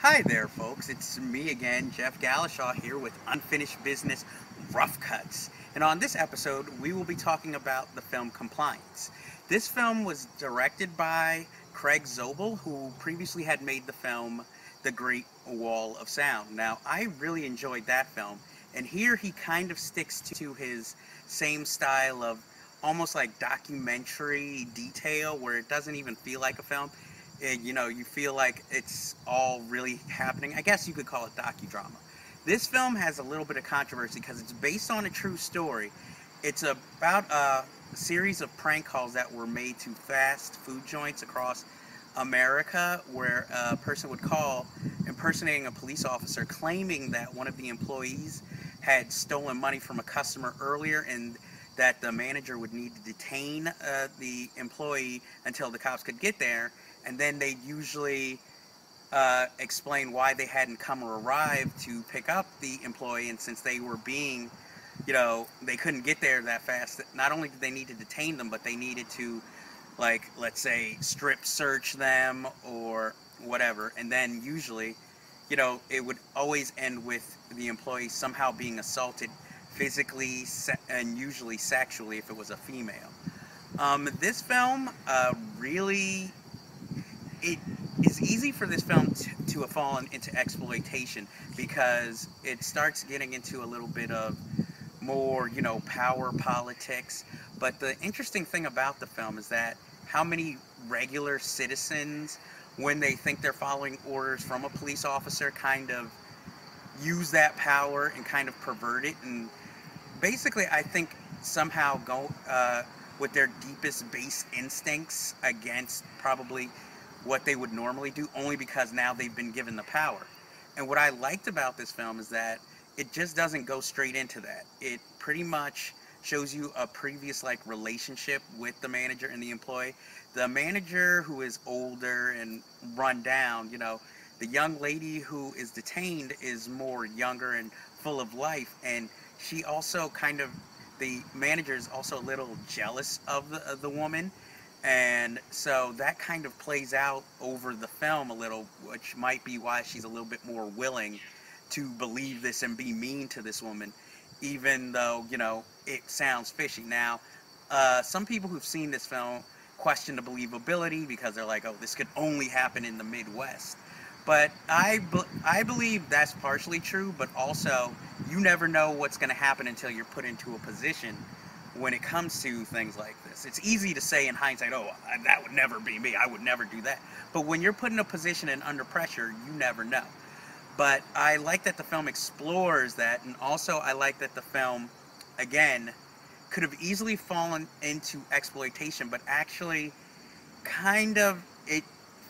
Hi there, folks. It's me again, Jeff Gallashaw, here with Unfinished Business Rough Cuts. And on this episode, we will be talking about the film Compliance. This film was directed by Craig Zobel, who previously had made the film The Great Wall of Sound. Now, I really enjoyed that film, and here he kind of sticks to his same style of almost like documentary detail where it doesn't even feel like a film. You feel like it's all really happening. I guess you could call it docudrama. This film has a little bit of controversy because it's based on a true story. It's about a series of prank calls that were made to fast food joints across America where a person would call impersonating a police officer claiming that one of the employees had stolen money from a customer earlier and that the manager would need to detain the employee until the cops could get there, and then they'd usually explain why they hadn't come or arrived to pick up the employee, and since they were being, they couldn't get there that fast, not only did they need to detain them, but they needed to, like, let's say, strip search them or whatever, and then usually, it would always end with the employee somehow being assaulted physically and usually sexually if it was a female. This film really, it is easy for this film to have fallen into exploitation because it starts getting into a little bit of more, power politics. But the interesting thing about the film is that how many regular citizens, when they think they're following orders from a police officer, kind of use that power and kind of pervert it, and basically I think somehow go with their deepest base instincts against probably what they would normally do, only because now they've been given the power. And what I liked about this film is that it just doesn't go straight into that. It pretty much shows you a previous relationship with the manager and the employee. The manager, who is older and run down, the young lady who is detained is more younger and full of life, and she also the manager is also a little jealous of the woman, and so that kind of plays out over the film a little, which might be why she's a little bit more willing to believe this and be mean to this woman, even though, it sounds fishy. Now, some people who've seen this film question the believability because they're like, oh, this could only happen in the Midwest. But I believe that's partially true, but also you never know what's going to happen until you're put into a position when it comes to things like this. It's easy to say in hindsight, oh, that would never be me, I would never do that. But when you're put in a position and under pressure, you never know. But I like that the film explores that, and also I like that the film, again, could have easily fallen into exploitation, but actually it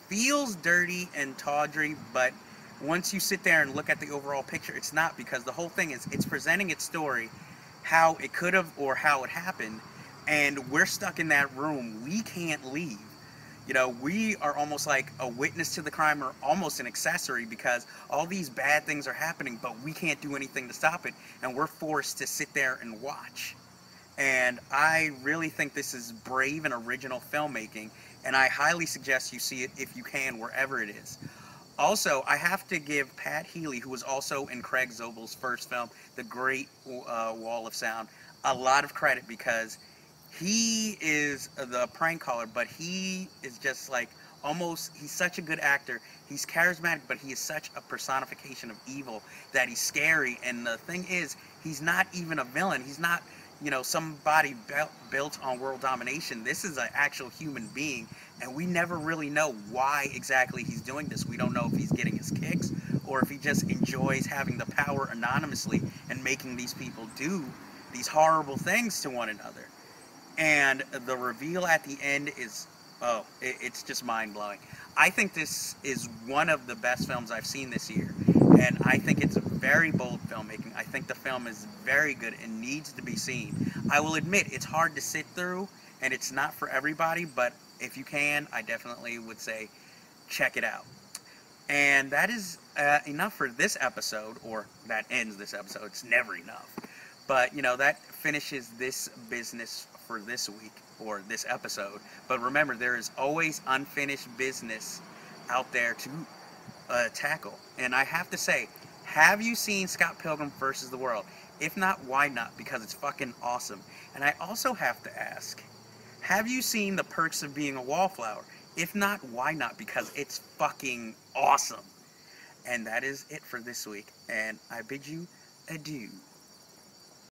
feels dirty and tawdry, but once you sit there and look at the overall picture, it's not, because the whole thing is it's presenting its story, how it could have or how it happened, and we're stuck in that room. We can't leave. We are almost like a witness to the crime or almost an accessory because all these bad things are happening, but we can't do anything to stop it, and we're forced to sit there and watch. And I really think this is brave and original filmmaking, and I highly suggest you see it if you can, wherever it is. Also, I have to give Pat Healy, who was also in Craig Zobel's first film, The Great Wall of Sound, a lot of credit, because he is the prank caller, but he is just he's such a good actor. He's charismatic, but he is such a personification of evil that he's scary. And the thing is, he's not even a villain. He's not, somebody built on world domination. This is an actual human being, and we never really know why exactly he's doing this. We don't know if he's getting his kicks or if he just enjoys having the power anonymously and making these people do these horrible things to one another. And the reveal at the end is, it's just mind-blowing. I think this is one of the best films I've seen this year, and I think it's very bold filmmaking. I think the film is very good and needs to be seen. I will admit, it's hard to sit through, and it's not for everybody, but if you can, I definitely would say check it out. And that is enough for this episode, or that ends this episode. It's never enough. But, that finishes this business for this week, or this episode. But remember, there is always unfinished business out there to tackle. And I have to say, have you seen Scott Pilgrim versus the World? If not, why not? Because it's fucking awesome. And I also have to ask, have you seen The Perks of Being a Wallflower? If not, why not? Because it's fucking awesome. And that is it for this week. And I bid you adieu.